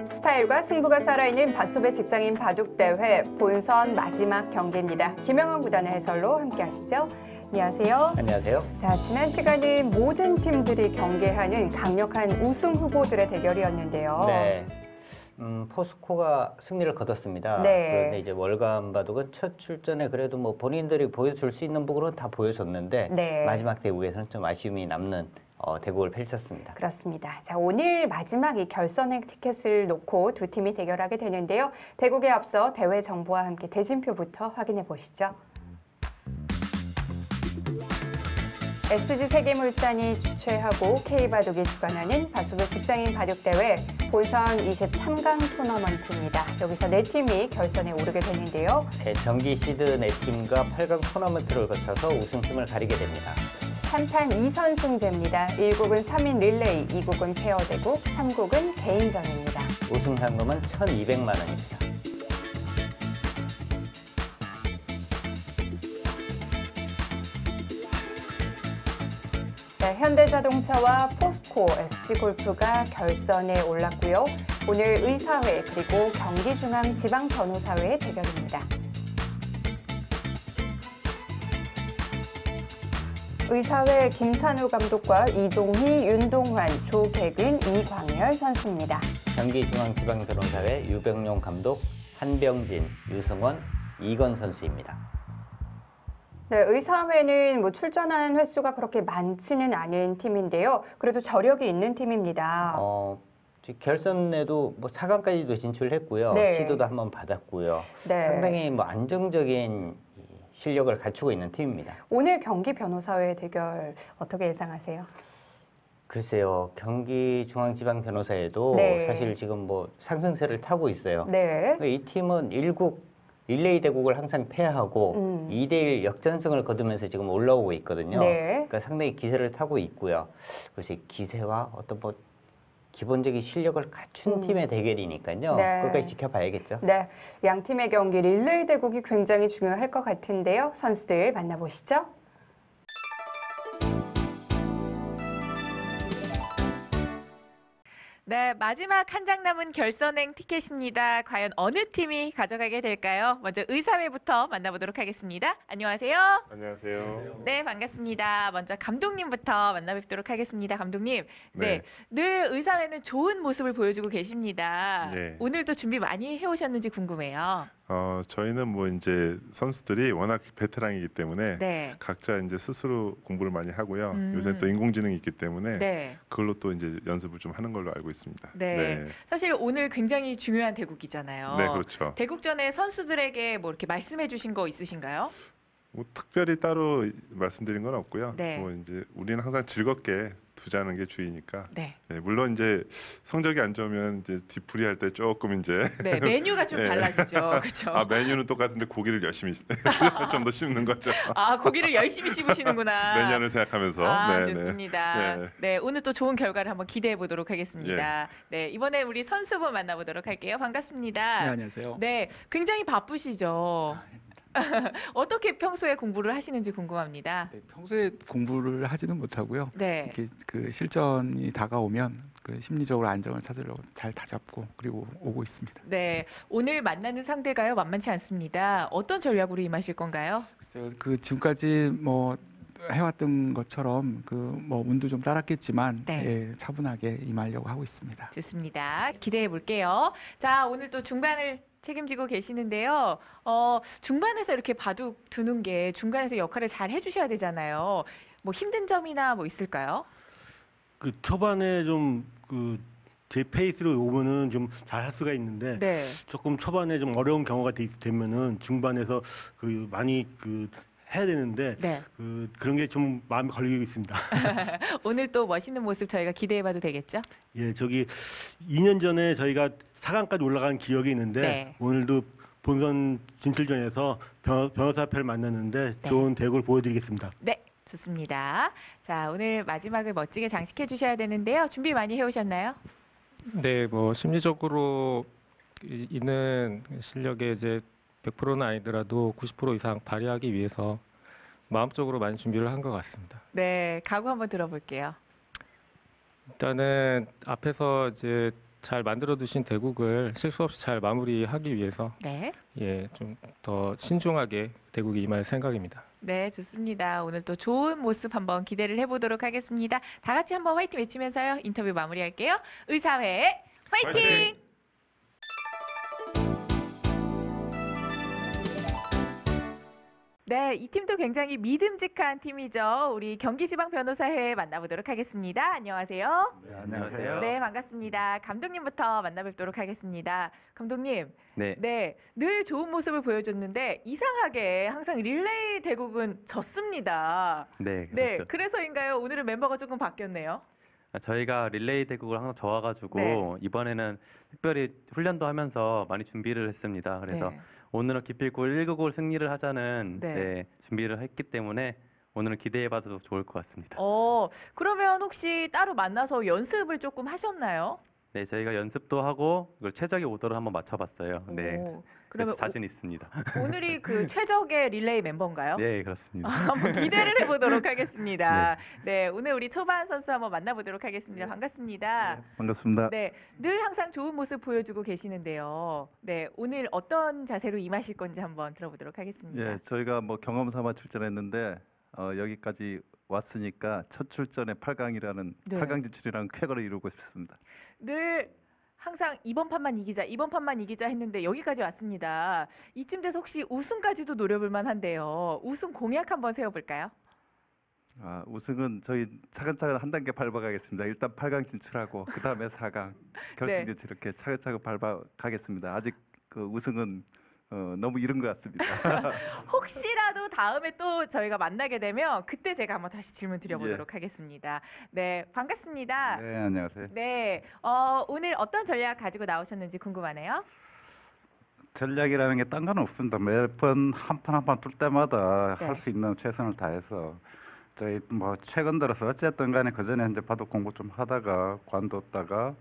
스타일과 승부가 살아있는 밭소배 직장인 바둑대회 본선 마지막 경기입니다. 김영환 구단의 해설로 함께하시죠. 안녕하세요. 안녕하세요. 자, 지난 시간은 모든 팀들이 경계하는 강력한 우승 후보들의 대결이었는데요. 네. 포스코가 승리를 거뒀습니다. 네. 그런데 이제 월간 바둑은 첫 출전에 그래도 뭐 본인들이 보여줄 수 있는 부분은 다 보여줬는데 네. 마지막 대국에서는 좀 아쉬움이 남는 대국을 펼쳤습니다. 그렇습니다. 자, 오늘 마지막 이 결선행 티켓을 놓고 두 팀이 대결하게 되는데요. 대국에 앞서 대회 정보와 함께 대진표부터 확인해 보시죠. SG세계물산이 주최하고 K바둑이 주관하는 밭소배 직장인 바둑대회 본선 23강 토너먼트입니다. 여기서 4팀이 결선에 오르게 되는데요. 네, 정기 시드 4팀과 8강 토너먼트를 거쳐서 우승팀을 가리게 됩니다. 3판 2선승제입니다. 1국은 3인 릴레이, 2국은 페어 대국, 3국은 개인전입니다. 우승 상금은 1,200만 원입니다. 네, 현대자동차와 포스코, SC골프가 결선에 올랐고요. 오늘 의사회 그리고 경기중앙지방변호사회의 대결입니다. 의사회 김찬우 감독과 이동희, 윤동환, 조객은, 이광열 선수입니다. 경기중앙지방변호사회 유병용 감독, 한병진, 유승원, 이건 선수입니다. 네, 의사회는 뭐 출전하는 횟수가 그렇게 많지는 않은 팀인데요. 그래도 저력이 있는 팀입니다. 결선에도 뭐 4강까지도 진출했고요. 네. 시도도 한번 받았고요. 네. 상당히 뭐 안정적인 실력을 갖추고 있는 팀입니다. 오늘 경기 변호사회 대결 어떻게 예상하세요? 글쎄요, 경기중앙지방변호사회도 네. 사실 지금 뭐 상승세를 타고 있어요. 네. 이 팀은 1국 릴레이 대국을 항상 패하고 2대1 역전승을 거두면서 지금 올라오고 있거든요. 네. 그러니까 상당히 기세를 타고 있고요. 그래서 이 기세와 어떤 뭐 기본적인 실력을 갖춘 팀의 대결이니까요. 네. 끝까지 지켜봐야겠죠. 네, 양 팀의 경기 릴레이 대국이 굉장히 중요할 것 같은데요. 선수들 만나보시죠. 네, 마지막 한 장 남은 결선행 티켓입니다. 과연 어느 팀이 가져가게 될까요? 먼저 의사회부터 만나보도록 하겠습니다. 안녕하세요. 안녕하세요. 네, 반갑습니다. 먼저 감독님부터 만나뵙도록 하겠습니다. 감독님, 네. 늘 의사회는 좋은 모습을 보여주고 계십니다. 네. 오늘도 준비 많이 해오셨는지 궁금해요. 저희는 뭐 이제 선수들이 워낙 베테랑이기 때문에 네. 각자 이제 스스로 공부를 많이 하고요. 요새 또 인공지능이 있기 때문에 네. 그걸로 또 이제 연습을 좀 하는 걸로 알고 있습니다. 네. 사실 오늘 굉장히 중요한 대국이잖아요. 네, 그렇죠. 대국 전에 선수들에게 뭐 이렇게 말씀해 주신 거 있으신가요? 뭐 특별히 따로 말씀드린 건 없고요. 네. 뭐 이제 우리는 항상 즐겁게 두자는 게 주의니까. 네. 네, 물론 이제 성적이 안 좋으면 이제 뒤풀이 할 때 조금 이제 네, 메뉴가 좀 네. 달라지죠. 그렇죠? 메뉴는 똑같은데 고기를 열심히 좀 더 씹는 거죠. 고기를 열심히 씹으시는구나. 내년을 생각하면서. 네, 좋습니다. 네. 네, 오늘 또 좋은 결과를 한번 기대해 보도록 하겠습니다. 네, 이번에 우리 선수분 만나보도록 할게요. 반갑습니다. 네, 안녕하세요. 네, 굉장히 바쁘시죠. 어떻게 평소에 공부를 하시는지 궁금합니다. 네, 평소에 공부를 하지는 못하고요. 네. 이렇게 그 실전이 다가오면 그 심리적으로 안정을 찾으려고 잘 다잡고 그리고 오고 있습니다. 네, 오늘 만나는 상대가요 만만치 않습니다. 어떤 전략으로 임하실 건가요? 글쎄요, 그 지금까지 뭐 해왔던 것처럼 그 뭐 운도 좀 따랐겠지만 네. 예, 차분하게 임하려고 하고 있습니다. 좋습니다. 기대해 볼게요. 자, 오늘 또 중반을 책임지고 계시는데요. 중반에서 이렇게 바둑 두는 게 중간에서 역할을 잘 해주셔야 되잖아요. 뭐 힘든 점이나 뭐 있을까요? 그 초반에 좀 그 제 페이스로 오면은 좀 잘할 수가 있는데 네. 조금 초반에 좀 어려운 경우가 되면은 중반에서 그 많이 그 해야 되는데 네. 그런 게 좀 마음에 걸리고 있습니다. 오늘 또 멋있는 모습 저희가 기대해봐도 되겠죠? 예, 저기 2년 전에 저희가 4강까지 올라간 기억이 있는데 네. 오늘도 본선 진출전에서 변호사패를 만났는데 네. 좋은 대국을 보여드리겠습니다. 네, 좋습니다. 자, 오늘 마지막을 멋지게 장식해 주셔야 되는데요. 준비 많이 해오셨나요? 네, 뭐 심리적으로 있는 실력에 이제 100%는 아니더라도 90% 이상 발휘하기 위해서 마음적으로 많이 준비를 한 것 같습니다. 네, 각오 한번 들어볼게요. 일단은 앞에서 이제 잘 만들어 두신 대국을 실수 없이 잘 마무리하기 위해서 네. 좀 더 신중하게 대국에 임할 생각입니다. 네, 좋습니다. 오늘 또 좋은 모습 한번 기대를 해보도록 하겠습니다. 다 같이 한번 화이팅 외치면서요. 인터뷰 마무리할게요. 의사회 화이팅! 화이팅! 네, 이 팀도 굉장히 믿음직한 팀이죠. 우리 경기지방 변호사회 만나보도록 하겠습니다. 안녕하세요. 네, 안녕하세요. 네, 반갑습니다. 감독님부터 만나뵙도록 하겠습니다. 감독님, 네. 늘 좋은 모습을 보여줬는데 이상하게 항상 릴레이 대국은 졌습니다. 네, 네, 그렇죠. 그래서인가요? 오늘은 멤버가 조금 바뀌었네요. 저희가 릴레이 대국을 항상 져와가지고 네. 이번에는 특별히 훈련도 하면서 많이 준비를 했습니다. 그래서 네. 오늘은 기필코 1국을 승리를 하자는 네. 준비를 했기 때문에 오늘은 기대해봐도 좋을 것 같습니다. 그러면 혹시 따로 만나서 연습을 조금 하셨나요? 네, 저희가 연습도 하고 이걸 최적의 오더를 한번 맞춰봤어요. 네, 오, 그래서 그러면 자신 있습니다. 오늘이 그 최적의 릴레이 멤버인가요? 네, 그렇습니다. 한번 기대를 해보도록 하겠습니다. 네, 오늘 우리 초반 선수 한번 만나보도록 하겠습니다. 반갑습니다. 반갑습니다. 네, 늘 항상 좋은 모습 보여주고 계시는데요. 네, 오늘 어떤 자세로 임하실 건지 한번 들어보도록 하겠습니다. 예, 저희가 뭐 경험 삼아 출전했는데 여기까지 왔으니까 첫 출전에 8강이라는 네. 8강 진출이라는 쾌거를 이루고 싶습니다. 늘 항상 이번 판만 이기자 했는데 여기까지 왔습니다. 이쯤 돼서 혹시 우승까지도 노려볼 만한데요. 우승 공약 한번 세워볼까요? 우승은 저희 차근차근 한 단계 밟아가겠습니다. 일단 8강 진출하고 그 다음에 4강 결승 네. 진출 이렇게 차근차근 밟아가겠습니다. 아직 그 우승은 너무 이른 것 같습니다. 혹시라도 다음에 또 저희가 만나게 되면 그때 제가 한번 다시 질문 드려보도록 예. 하겠습니다. 네, 반갑습니다. 네, 안녕하세요. 네, 오늘 어떤 전략 가지고 나오셨는지 궁금하네요. 전략이라는 게 딴 건 없습니다. 매번 한 판 한 판 뚫 때마다 네. 할 수 있는 최선을 다해서 저희 뭐 최근 들어서 어쨌든 간에 그 전에 이제 바둑 공부 좀 하다가 관뒀다가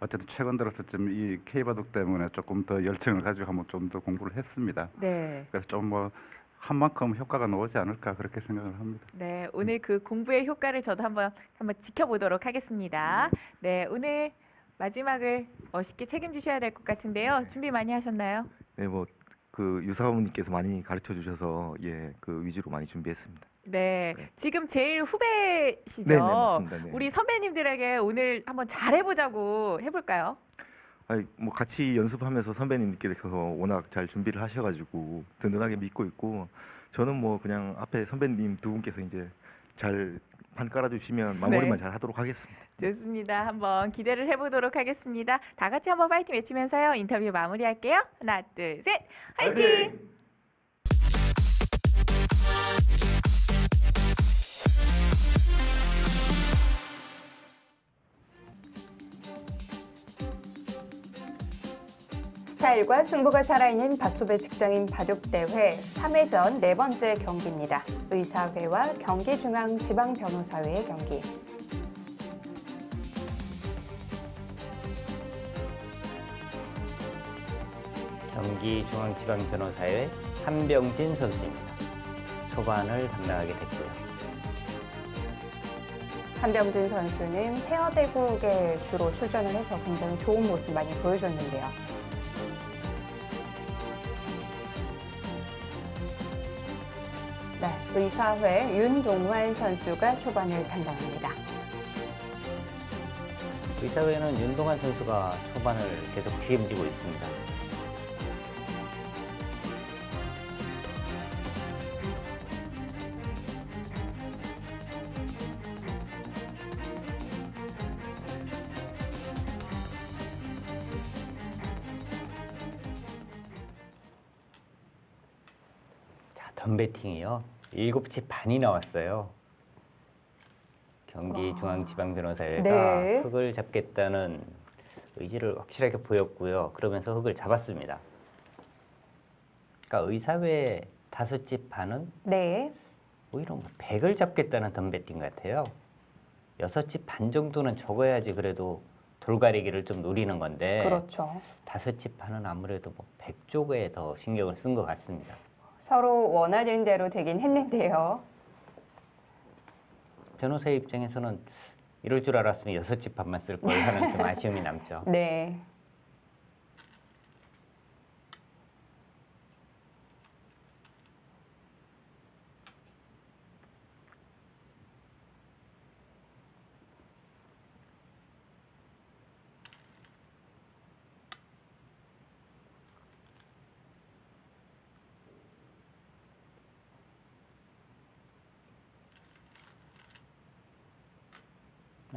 어쨌든 최근 들어서 좀 이 K바둑 때문에 조금 더 열정을 가지고 한번 좀 더 공부를 했습니다. 네. 그래서 좀 뭐 한 만큼 효과가 나오지 않을까 그렇게 생각을 합니다. 네, 오늘 그 공부의 효과를 저도 한번 지켜보도록 하겠습니다. 네, 오늘 마지막을 멋있게 책임지셔야 될 것 같은데요. 준비 많이 하셨나요? 네, 뭐 그 유사부님께서 많이 가르쳐 주셔서 그 위주로 많이 준비했습니다. 네, 네. 지금 제일 후배시죠? 네, 네, 맞습니다. 네. 우리 선배님들에게 오늘 한번 잘해보자고 해볼까요? 아니, 뭐 같이 연습하면서 선배님께서 워낙 잘 준비를 하셔가지고 든든하게 믿고 있고 저는 뭐 그냥 앞에 선배님 두 분께서 이제 잘 판 깔아주시면 마무리만 네. 잘 하도록 하겠습니다. 좋습니다. 한번 기대를 해보도록 하겠습니다. 다 같이 한번 파이팅 외치면서요. 인터뷰 마무리할게요. 하나, 둘, 셋, 화이팅! 스타일과 승부가 살아있는 밭소배 직장인 바둑대회 3회전 네 번째 경기입니다. 의사회와 경기중앙지방변호사회의 경기. 경기중앙지방변호사회 한병진 선수입니다. 초반을 담당하게 됐고요. 한병진 선수는 페어대국에 주로 출전을 해서 굉장히 좋은 모습 많이 보여줬는데요. 네, 의사회 윤동환 선수가 초반을 담당합니다. 의사회는 윤동환 선수가 초반을 계속 책임지고 있습니다. 덤배팅이요. 7시 반이 나왔어요. 경기중앙지방변호사회가 네. 흙을 잡겠다는 의지를 확실하게 보였고요. 그러면서 흙을 잡았습니다. 그러니까 의사회 5시 반은 네, 오히려 뭐 100을 잡겠다는 덤배팅 같아요. 6시 반 정도는 적어야지 그래도 돌가리기를 좀 노리는 건데 그렇죠. 5시 반은 아무래도 뭐 100 쪽에 더 신경을 쓴 것 같습니다. 서로 원하는 대로 되긴 했는데요. 변호사 입장에서는 이럴 줄 알았으면 6집 밥만 쓸 걸 하는 좀 아쉬움이 남죠. 네.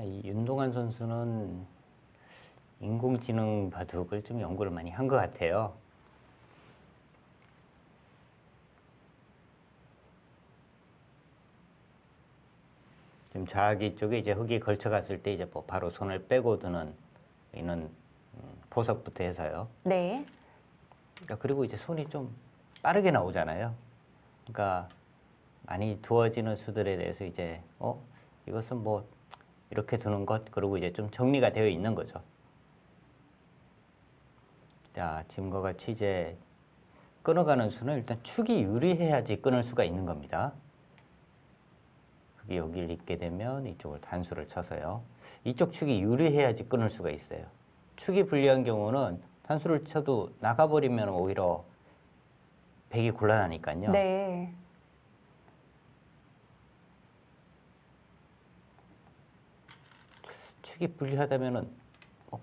이 윤동환 선수는 인공지능 바둑을 좀 연구를 많이 한 것 같아요. 지금 좌기 쪽에 이제 흙이 걸쳐갔을 때 이제 뭐 바로 손을 빼고 드는 이런 포석부터 해서요. 네. 그리고 이제 손이 좀 빠르게 나오잖아요. 그러니까 많이 두어지는 수들에 대해서 이제 이것은 뭐 이렇게 두는 것, 그리고 이제 좀 정리가 되어 있는 거죠. 자, 지금과 같이 이제 끊어가는 수는 일단 축이 유리해야지 끊을 수가 있는 겁니다. 여기를 잇게 되면 이쪽을 단수를 쳐서요. 이쪽 축이 유리해야지 끊을 수가 있어요. 축이 불리한 경우는 단수를 쳐도 나가버리면 오히려 백이 곤란하니까요. 네. 축이 불리하다면은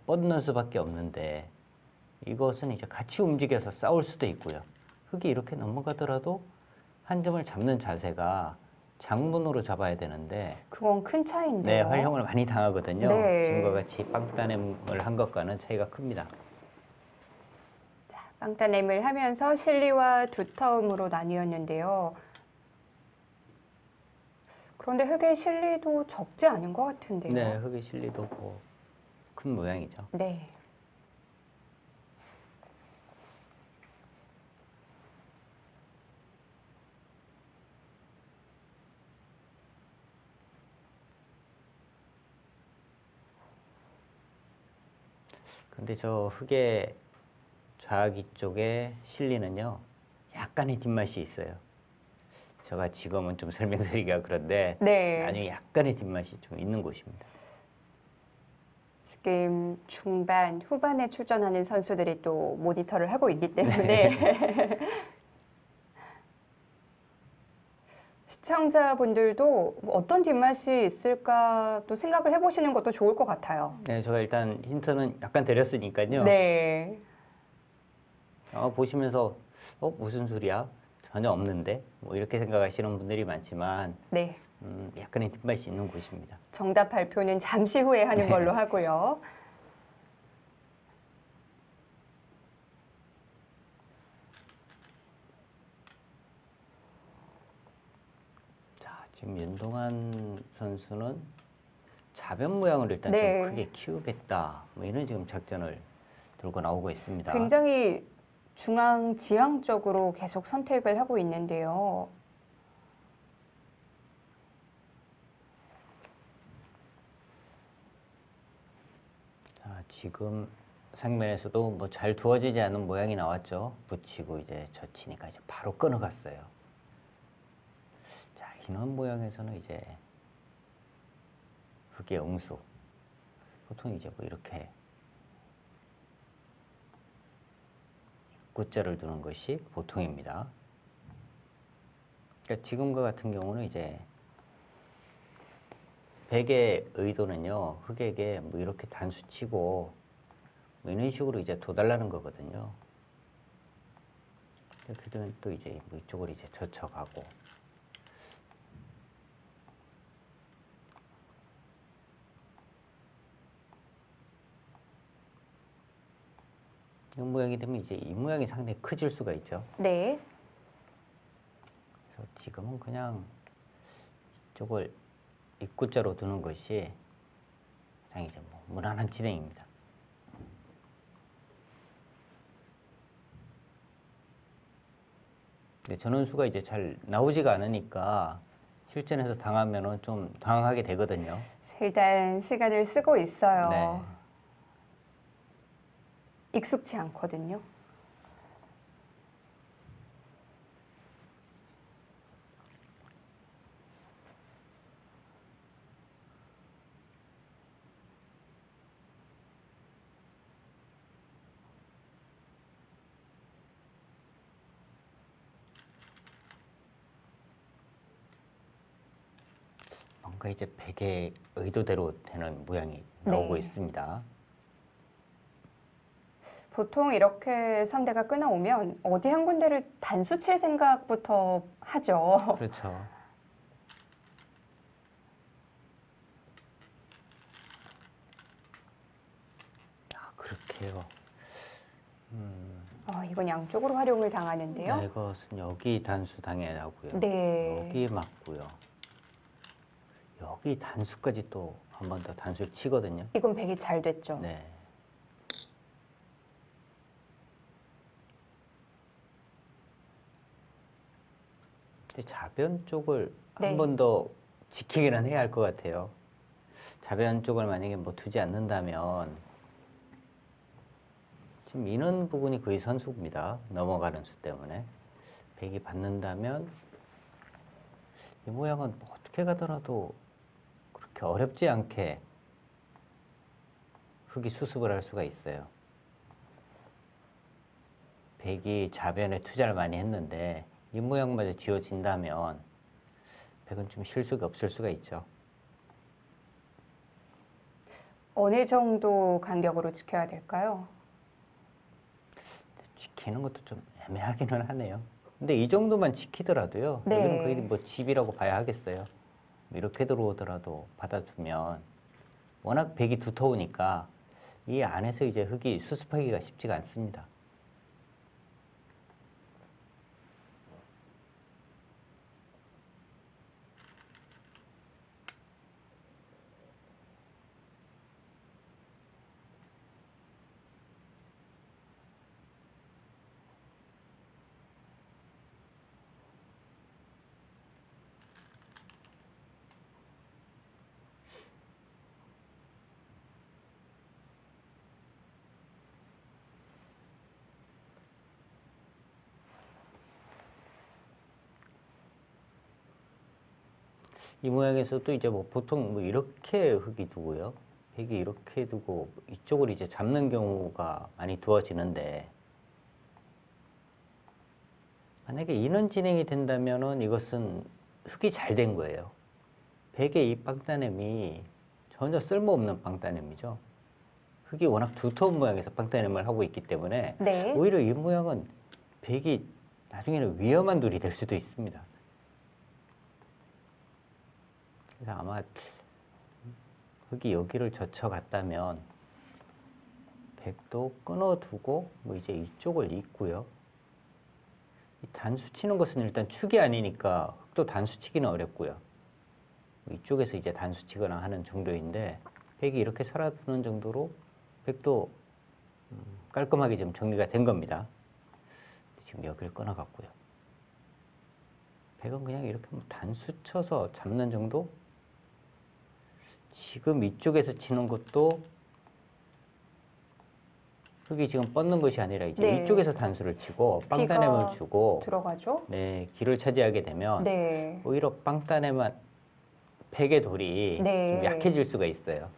뻗는 수밖에 없는데 이것은 이제 같이 움직여서 싸울 수도 있고요. 흙이 이렇게 넘어가더라도 한 점을 잡는 자세가 장문으로 잡아야 되는데 그건 큰 차이인데요. 네, 활용을 많이 당하거든요. 네. 지금과 같이 빵따냄을 한 것과는 차이가 큽니다. 빵따냄을 하면서 실리와 두터움으로 나뉘었는데요. 그런데 흙의 실리도 적지 않은 것 같은데요. 네, 흙의 실리도 뭐 큰 모양이죠. 네. 근데 저 흙의 좌기 쪽에 실리는요, 약간의 뒷맛이 있어요. 제가 지금은 좀 설명드리기가 그런데 네. 나중에 약간의 뒷맛이 좀 있는 곳입니다. 지금 중반, 후반에 출전하는 선수들이 또 모니터를 하고 있기 때문에 시청자분들도 어떤 뒷맛이 있을까 또 생각을 해보시는 것도 좋을 것 같아요. 네, 제가 일단 힌트는 약간 드렸으니까요. 네. 보시면서 무슨 소리야? 전혀 없는데? 뭐 이렇게 생각하시는 분들이 많지만 네. 약간의 뒷맛이 있는 곳입니다. 정답 발표는 잠시 후에 하는 네. 걸로 하고요. 자, 지금 윤동환 선수는 좌변 모양을 일단 네. 좀 크게 키우겠다. 뭐 이런 지금 작전을 들고 나오고 있습니다. 굉장히 중앙 지향 쪽으로 계속 선택을 하고 있는데요. 자, 지금 상면에서도 뭐 잘 두어지지 않은 모양이 나왔죠. 붙이고 이제 젖히니까 이제 바로 끊어갔어요. 자, 이런 모양에서는 이제 흙의 응수. 보통 이제 뭐 이렇게 입구자를 두는 것이 보통입니다. 그러니까 지금과 같은 경우는 이제 백의 의도는요, 흙에게 뭐 이렇게 단수 치고 뭐 이런 식으로 이제 둬달라는 거거든요. 이렇게 되면 또 이제 뭐 이쪽으로 이제 젖혀가고. 이 모양이 되면 이제 이 모양이 상당히 커질 수가 있죠. 네. 그래서 지금은 그냥 이쪽을 입구자로 두는 것이 가장 이제 뭐 무난한 진행입니다. 근데 전원수가 이제 잘 나오지가 않으니까 실전에서 당하면은 좀 당황하게 되거든요. 일단 시간을 쓰고 있어요. 네. 익숙치 않거든요. 뭔가 이제 백의 의도대로 되는 모양이 나오고 네. 있습니다. 보통 이렇게 상대가 끊어오면 어디 한 군데를 단수 칠 생각부터 하죠. 그렇죠. 아, 그렇게요. 이건 양쪽으로 활용을 당하는데요. 네, 이것은 여기 단수 당해나고요. 네. 여기 맞고요. 여기 단수까지 또 한 번 더 단수를 치거든요. 이건 백이 잘 됐죠. 네. 근데 좌변 쪽을 네. 한 번 더 지키기는 해야 할 것 같아요. 좌변 쪽을 만약에 뭐 두지 않는다면 지금 미는 부분이 거의 선수입니다. 넘어가는 수 때문에. 백이 받는다면 이 모양은 뭐 어떻게 가더라도 그렇게 어렵지 않게 흙이 수습을 할 수가 있어요. 백이 좌변에 투자를 많이 했는데 이 모양마저 지워진다면 백은 좀 실수가 없을 수가 있죠. 어느 정도 간격으로 지켜야 될까요? 지키는 것도 좀 애매하기는 하네요. 근데 이 정도만 지키더라도요. 네. 여기는 거의 뭐 집이라고 봐야 하겠어요. 이렇게 들어오더라도 받아두면 워낙 백이 두터우니까 이 안에서 이제 흙이 수습하기가 쉽지가 않습니다. 이 모양에서도 이제 뭐 보통 뭐 이렇게 흙이 두고요. 백이 이렇게 두고 이쪽을 이제 잡는 경우가 많이 두어지는데 만약에 이런 진행이 된다면은 이것은 흙이 잘 된 거예요. 백의 이 빵따냄이 전혀 쓸모없는 빵따냄이죠. 흙이 워낙 두터운 모양에서 빵따냄을 하고 있기 때문에 네. 오히려 이 모양은 백이 나중에는 위험한 돌이 될 수도 있습니다. 그래서 아마 흙이 여기를 젖혀갔다면 백도 끊어두고 뭐 이제 이쪽을 잇고요. 이 단수 치는 것은 일단 축이 아니니까 흙도 단수 치기는 어렵고요. 이쪽에서 이제 단수 치거나 하는 정도인데 백이 이렇게 살아두는 정도로 백도 깔끔하게 좀 정리가 된 겁니다. 지금 여기를 끊어갔고요. 백은 그냥 이렇게 뭐 단수 쳐서 잡는 정도? 지금 이쪽에서 치는 것도 흙이 지금 뻗는 것이 아니라 이제 네. 이쪽에서 단수를 치고 빵따냄을 주고 들어가죠. 네, 길을 차지하게 되면 네. 오히려 빵따냄만 백의 돌이 네. 좀 약해질 수가 있어요.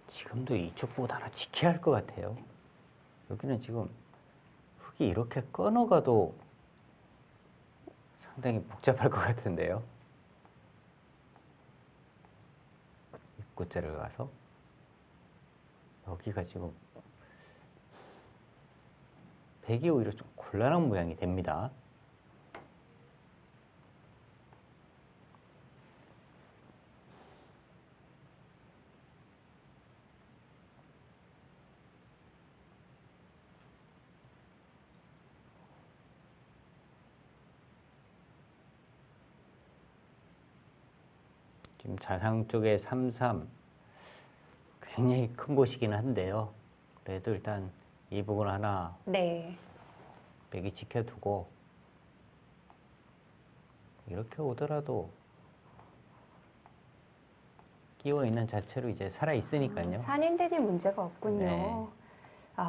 지금도 이쪽 부분 하나 지켜야 할 것 같아요. 여기는 지금 흙이 이렇게 끊어가도 상당히 복잡할 것 같은데요. 입구자를 가서 여기가 지금 백이 오히려 좀 곤란한 모양이 됩니다. 지금 자상 쪽에 3-3 굉장히 큰 곳이긴 한데요. 그래도 일단 이 부분 하나 네. 백이 지켜두고 이렇게 오더라도 끼워 있는 자체로 이제 살아 있으니까요. 산인되니 문제가 없군요. 네.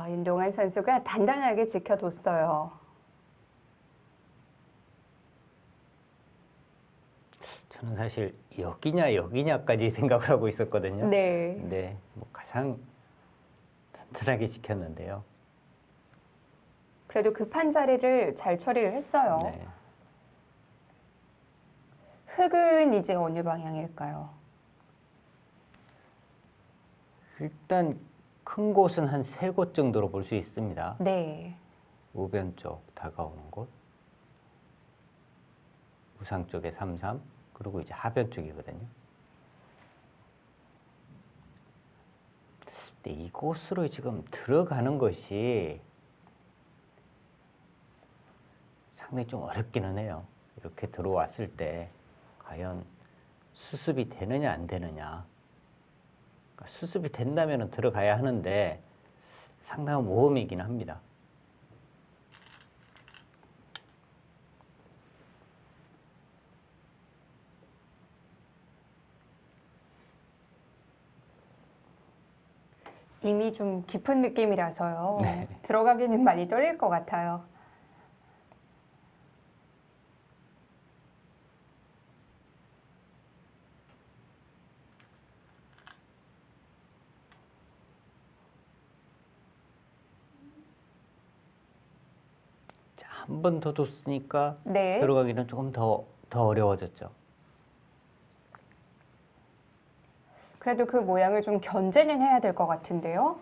윤동환 선수가 단단하게 지켜뒀어요. 저는 사실 여기냐 여기냐까지 생각을 하고 있었거든요. 네. 근데 뭐 가장 튼튼하게 지켰는데요. 그래도 급한 자리를 잘 처리를 했어요. 네. 흙은 이제 어느 방향일까요? 일단 큰 곳은 한 3곳 정도로 볼 수 있습니다. 네. 우변 쪽 다가오는 곳, 우상 쪽에 33, 그리고 이제 하변 쪽이거든요. 근데 이곳으로 지금 들어가는 것이 상당히 좀 어렵기는 해요. 이렇게 들어왔을 때 과연 수습이 되느냐 안 되느냐. 그러니까 수습이 된다면 들어가야 하는데 상당한 모험이긴 합니다. 이미 좀 깊은 느낌이라서요. 네. 들어가기는 많이 떨릴 것 같아요. 한 번 더 뒀으니까 네. 들어가기는 조금 더 어려워졌죠. 그래도 그 모양을 좀 견제는 해야 될 것 같은데요.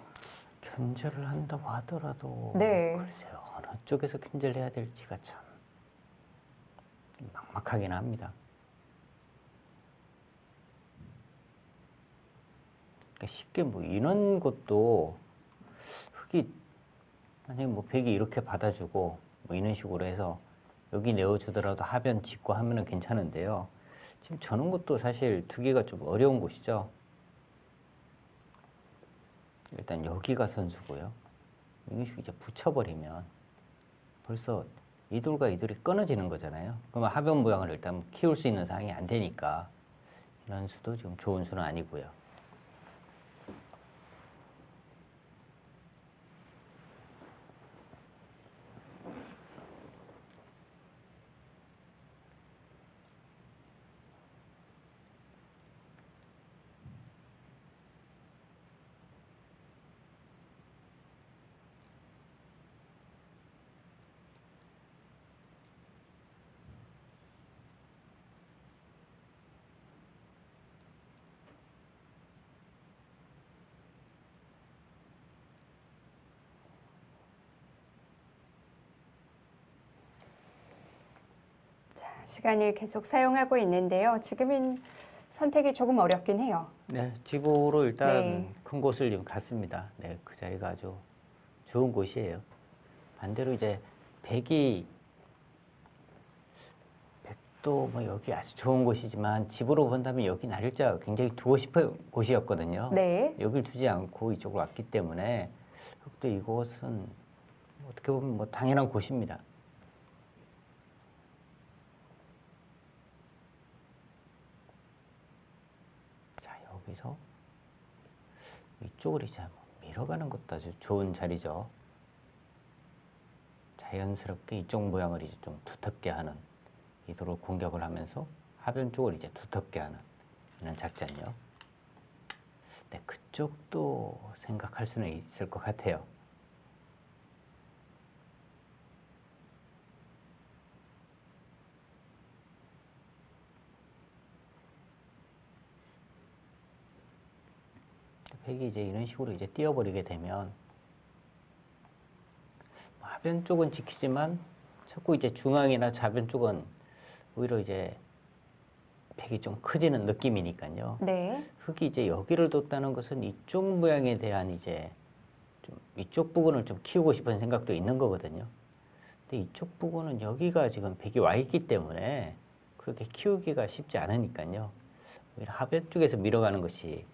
견제를 한다고 하더라도 네. 글쎄요, 어느 쪽에서 견제를 해야 될지가 참 막막하긴 합니다. 그러니까 쉽게 뭐 이런 것도 흙이 만약에 뭐 벽이 이렇게 받아주고 뭐 이런 식으로 해서 여기 내어주더라도 하변 짓고 하면은 괜찮은데요. 지금 저는 것도 사실 두기가 좀 어려운 곳이죠. 일단 여기가 선수고요. 이런 식으로 이제 붙여버리면 벌써 이 돌과 이 돌이 끊어지는 거잖아요. 그러면 하변 모양을 일단 키울 수 있는 상황이 안 되니까 이런 수도 지금 좋은 수는 아니고요. 시간을 계속 사용하고 있는데요. 지금은 선택이 조금 어렵긴 해요. 네, 지구로 일단 네. 큰 곳을 지금 갔습니다. 네, 그 자리가 아주 좋은 곳이에요. 반대로 이제 백도 뭐 여기 아주 좋은 곳이지만 집으로 본다면 여기 나를자 굉장히 두고 싶은 곳이었거든요. 네. 여길 두지 않고 이쪽으로 왔기 때문에 흑도 이곳은 어떻게 보면 뭐 당연한 곳입니다. 여기서 이쪽으로 이제 밀어가는 것도 아주 좋은 자리죠. 자연스럽게 이쪽 모양을 이제 좀 두텁게 하는 이도로 공격을 하면서 하변 쪽을 이제 두텁게 하는 이런 작전이요. 네, 그쪽도 생각할 수는 있을 것 같아요. 팩이 이제 이런 식으로 이제 띄어버리게 되면 하변 쪽은 지키지만 자꾸 이제 중앙이나 좌변 쪽은 오히려 이제 팩이 좀 커지는 느낌이니까요. 네. 흙이 이제 여기를 뒀다는 것은 이쪽 모양에 대한 이제 좀 이쪽 부분을 좀 키우고 싶은 생각도 있는 거거든요. 근데 이쪽 부분은 여기가 지금 팩이 와 있기 때문에 그렇게 키우기가 쉽지 않으니까요. 오히려 하변 쪽에서 밀어가는 것이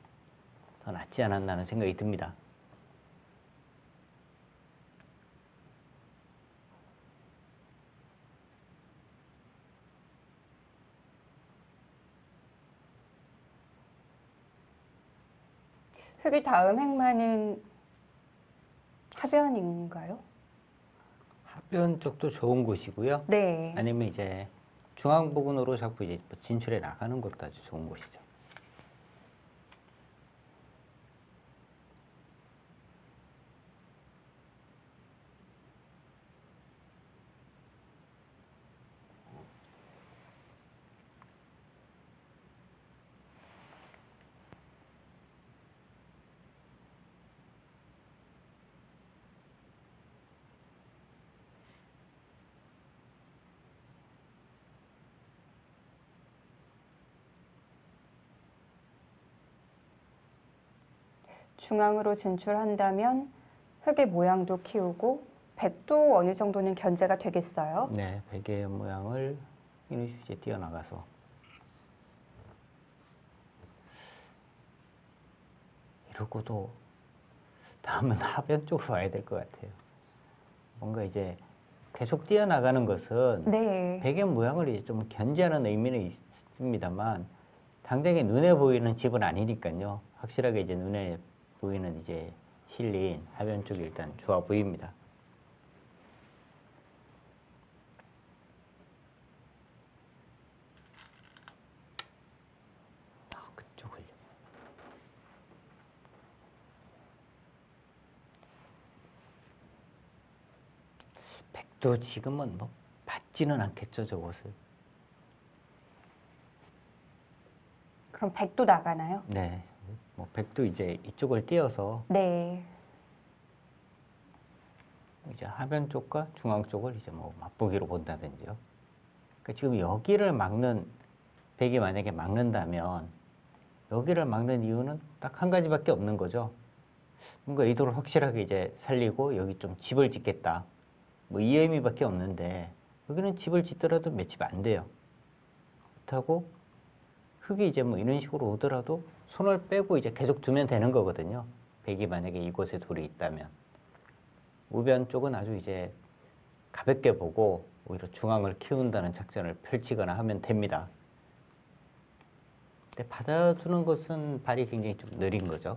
더 낫지 않았나 하는 생각이 듭니다. 흙의 다음 행마는 하변인가요? 하변 쪽도 좋은 곳이고요. 네. 아니면 이제 중앙 부근으로 자꾸 이제 진출해 나가는 것도 아주 좋은 곳이죠. 중앙으로 진출한다면 흙의 모양도 키우고 백도 어느 정도는 견제가 되겠어요? 네, 백의 모양을 이런 식으로 이제 뛰어나가서 이러고도 다음은 하변 쪽으로 와야 될 것 같아요. 뭔가 이제 계속 뛰어나가는 것은 네. 백의 모양을 이제 좀 견제하는 의미는 있습니다만 당장에 눈에 보이는 집은 아니니까요. 확실하게 이제 눈에 보이는 이제 실린 하변 쪽이 일단 좋아 보입니다. 그쪽을요. 백도 지금은 뭐 받지는 않겠죠, 저곳을. 그럼 백도 나가나요? 네, 뭐 백도 이제 이쪽을 띄어서 네. 이제 하변 쪽과 중앙 쪽을 이제 뭐 맛보기로 본다든지요. 그러니까 지금 여기를 막는 백이 만약에 막는다면 여기를 막는 이유는 딱 한 가지밖에 없는 거죠. 뭔가 의도를 확실하게 이제 살리고 여기 좀 집을 짓겠다. 뭐 이 의미밖에 없는데 여기는 집을 짓더라도 몇 집 안 돼요. 그렇다고 흙이 이제 뭐 이런 식으로 오더라도 손을 빼고 이제 계속 두면 되는 거거든요. 백이 만약에 이곳에 돌이 있다면. 우변 쪽은 아주 이제 가볍게 보고 오히려 중앙을 키운다는 작전을 펼치거나 하면 됩니다. 근데 받아두는 것은 발이 굉장히 좀 느린 거죠.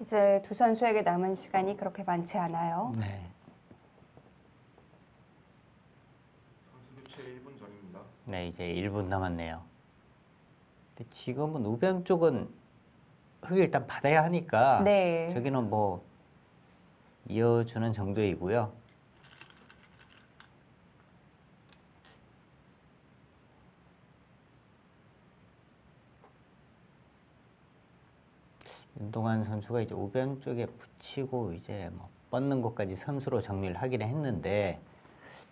이제 두 선수에게 남은 시간이 그렇게 많지 않아요. 네. 선수 교체 1분 전입니다. 네, 이제 1분 남았네요. 근데 지금은 우변 쪽은 흙을 일단 받아야 하니까 네. 저기는 뭐 이어주는 정도이고요. 윤동환 선수가 이제 우변 쪽에 붙이고 이제 뭐 뻗는 것까지 선수로 정리를 하기는 했는데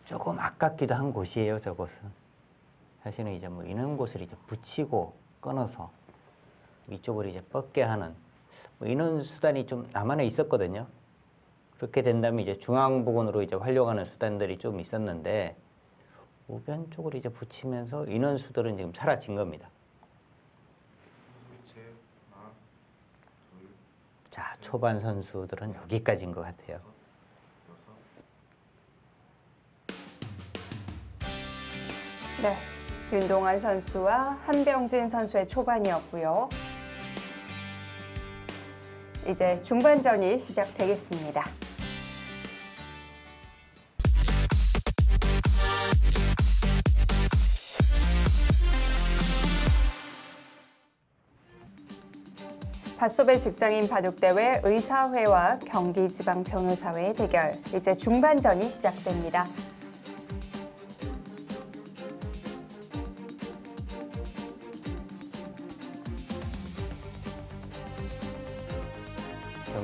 조금 아깝기도 한 곳이에요, 저곳은. 사실은 이제 뭐 이런 곳을 이제 붙이고 끊어서 이쪽으로 이제 뻗게 하는 뭐 이런 수단이 좀 남한에 있었거든요. 그렇게 된다면 이제 중앙 부근으로 이제 활용하는 수단들이 좀 있었는데 우변 쪽으로 이제 붙이면서 인원수들은 지금 사라진 겁니다. 선수 교체 하나, 둘, 자, 초반 선수들은 여기까지인 것 같아요. 여섯. 네. 윤동환 선수와 한병진 선수의 초반이었고요. 이제 중반전이 시작되겠습니다. 닷소배 직장인 바둑대회 의사회와 경기지방변호사회의 대결. 이제 중반전이 시작됩니다.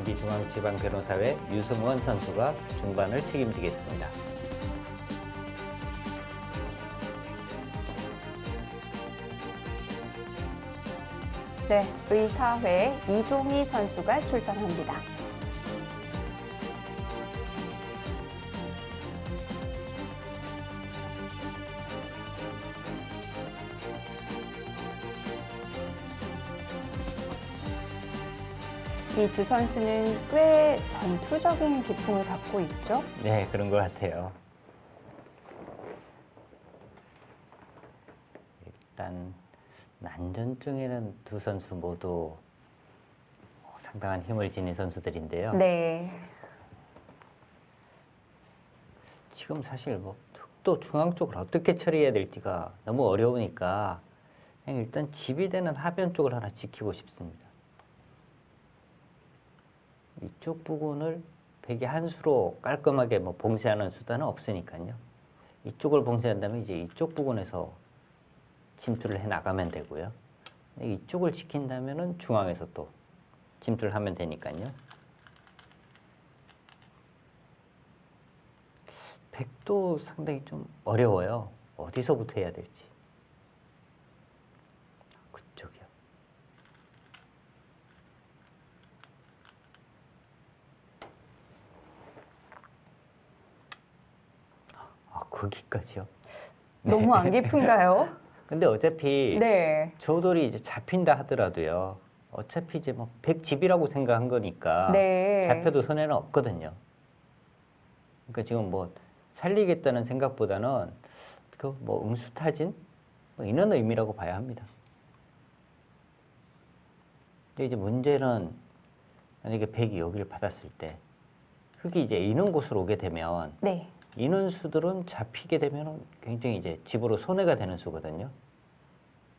경기중앙지방변호사회 유승원 선수가 중반을 책임지겠습니다. 네, 의사회 이동희 선수가 출전합니다. 이 두 선수는 꽤 전투적인 기풍을 갖고 있죠? 네, 그런 것 같아요. 일단 난전중에는 두 선수 모두 상당한 힘을 지닌 선수들인데요. 네. 지금 사실 뭐 흑도 중앙 쪽을 어떻게 처리해야 될지가 너무 어려우니까 그냥 일단 지비되는 하변 쪽을 하나 지키고 싶습니다. 이쪽 부분을 백이 한 수로 깔끔하게 뭐 봉쇄하는 수단은 없으니까요. 이쪽을 봉쇄한다면 이제 이쪽 부분에서 침투를 해 나가면 되고요. 이쪽을 지킨다면은 중앙에서 또 침투를 하면 되니까요. 백도 상당히 좀 어려워요. 어디서부터 해야 될지. 그쪽이요. 아, 거기까지요? 너무 안 깊은가요? 근데 어차피 네. 조돌이 이제 잡힌다 하더라도요. 어차피 이제 뭐 백집이라고 생각한 거니까 네. 잡혀도 손해는 없거든요. 그러니까 지금 뭐 살리겠다는 생각보다는 그 뭐 응수타진 뭐 이런 의미라고 봐야 합니다. 근데 이제 문제는 만약에 백이 여기를 받았을 때 흑이 이제 이는 곳으로 오게 되면 네. 이는 수들은 잡히게 되면 굉장히 이제 집으로 손해가 되는 수거든요.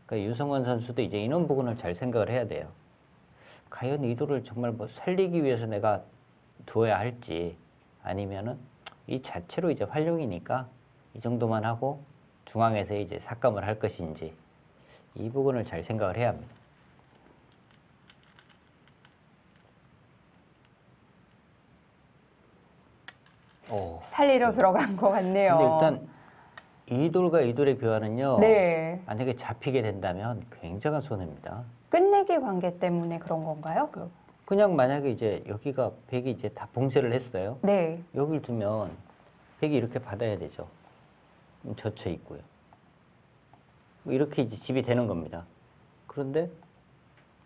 그러니까 유성원 선수도 이제 이런 부분을 잘 생각을 해야 돼요. 과연 이도를 정말 뭐 살리기 위해서 내가 두어야 할지 아니면은 이 자체로 이제 활용이니까 이 정도만 하고 중앙에서 이제 삭감을 할 것인지 이 부분을 잘 생각을 해야 합니다. 살리러 들어간 것 같네요. 근데 일단 이 돌과 이 돌의 교환은요. 네. 만약에 잡히게 된다면 굉장한 손해입니다. 끝내기 관계 때문에 그런 건가요? 그냥 만약에 이제 여기가 백이 이제 다 봉쇄를 했어요. 네. 여기를 두면 백이 이렇게 받아야 되죠. 젖혀 있고요. 이렇게 이제 집이 되는 겁니다. 그런데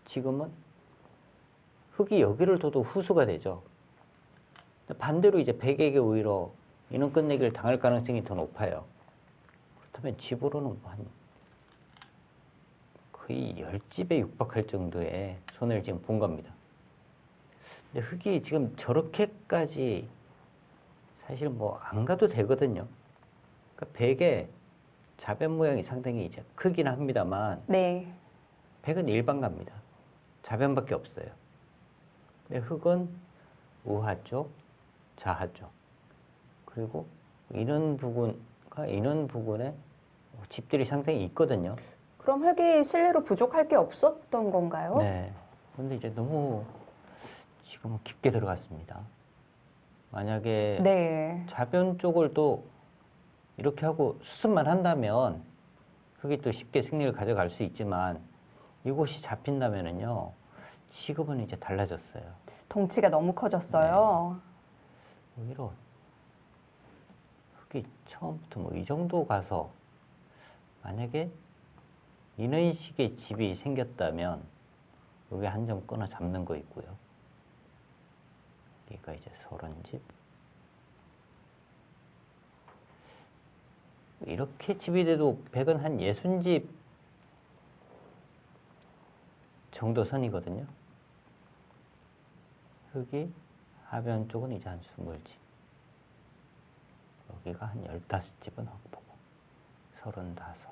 지금은 흑이 여기를 둬도 후수가 되죠. 반대로 이제 백에게 오히려 이는 끝내기를 당할 가능성이 더 높아요. 그렇다면 집으로는 한 거의 10집에 육박할 정도의 손해를 지금 본 겁니다. 근데 흑이 지금 저렇게까지 사실 뭐 안 가도 되거든요. 그러니까 백의 자변 모양이 상당히 이제 크긴 합니다만 네. 백은 일반 갑니다. 자변밖에 없어요. 근데 흑은 우하 쪽, 자하 쪽 그리고 이런 부분에 집들이 상당히 있거든요. 그럼 흑이 실내로 부족할 게 없었던 건가요? 네. 그런데 이제 너무 지금 깊게 들어갔습니다. 만약에 네. 자변 쪽을 또 이렇게 하고 수습만 한다면 흑이 또 쉽게 승리를 가져갈 수 있지만 이곳이 잡힌다면은요 지금은 이제 달라졌어요. 덩치가 너무 커졌어요. 네. 오히려 흑이 처음부터 뭐 이 정도 가서 만약에 이런 식의 집이 생겼다면 여기 한 점 끊어 잡는 거 있고요. 여기가 이제 30집. 이렇게 집이 돼도 백은 한 60집 정도 선이거든요. 흑이 하변 쪽은 이제 한 20집. 여기가 한 15집은 확보고 35, 40,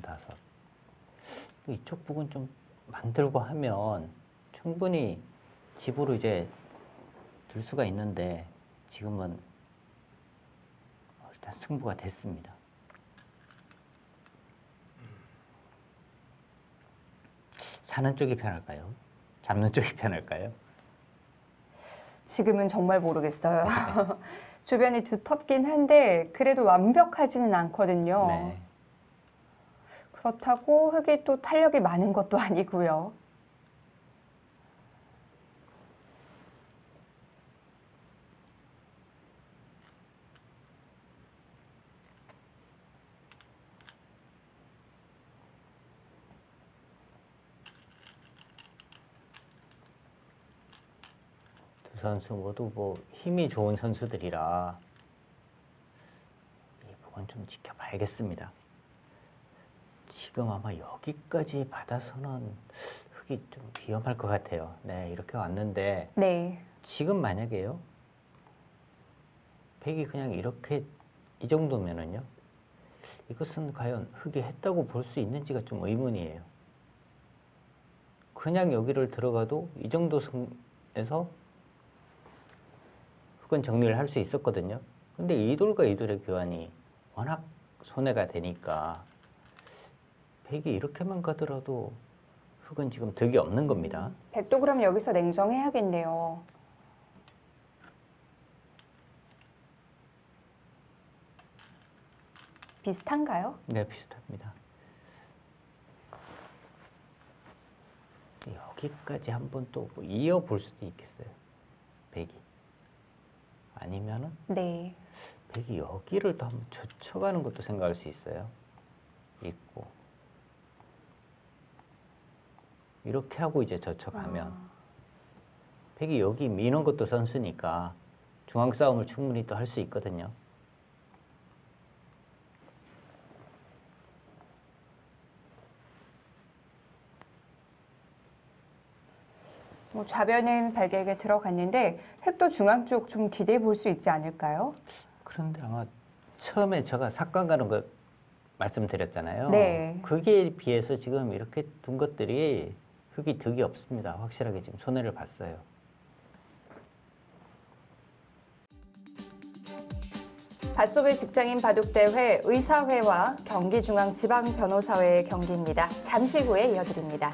55. 이쪽 부분 좀 만들고 하면 충분히 집으로 이제 들 수가 있는데 지금은 일단 승부가 됐습니다. 사는 쪽이 편할까요? 잡는 쪽이 편할까요? 지금은 정말 모르겠어요. 주변이 두텁긴 한데 그래도 완벽하지는 않거든요. 네. 그렇다고 흙이 또 탄력이 많은 것도 아니고요. 두 선수 모두 뭐 힘이 좋은 선수들이라 이 부분 좀 지켜봐야겠습니다. 지금 아마 여기까지 받아서는 흙이 좀 위험할 것 같아요. 네, 이렇게 왔는데 네. 지금 만약에요. 백이 그냥 이렇게 이 정도면은요. 이것은 과연 흙이 했다고 볼 수 있는지가 좀 의문이에요. 그냥 여기를 들어가도 이 정도 선에서 흙은 정리를 할 수 있었거든요. 근데 이 돌과 이 돌의 교환이 워낙 손해가 되니까 백이 이렇게만 가더라도 흙은 지금 득이 없는 겁니다. 백도 그럼 여기서 냉정해야겠네요. 비슷한가요? 네, 비슷합니다. 여기까지 한번 또 이어볼 수도 있겠어요. 백이. 아니면은 네. 백이 여기를 또 한번 젖혀가는 것도 생각할 수 있어요. 있고. 이렇게 하고 이제 젖혀가면 백이 여기 미는 것도 선수니까 중앙 싸움을 충분히 또 할 수 있거든요. 뭐 좌변은 백에게 들어갔는데 획도 중앙 쪽 좀 기대해 볼 수 있지 않을까요? 그런데 아마 처음에 제가 삭감 가는 거 말씀드렸잖아요. 네. 그게 비해서 지금 이렇게 둔 것들이 흙이 득이 없습니다. 확실하게 지금 손해를 봤어요. 밭소배 직장인 바둑대회 의사회와 경기중앙지방변호사회의 경기입니다. 잠시 후에 이어드립니다.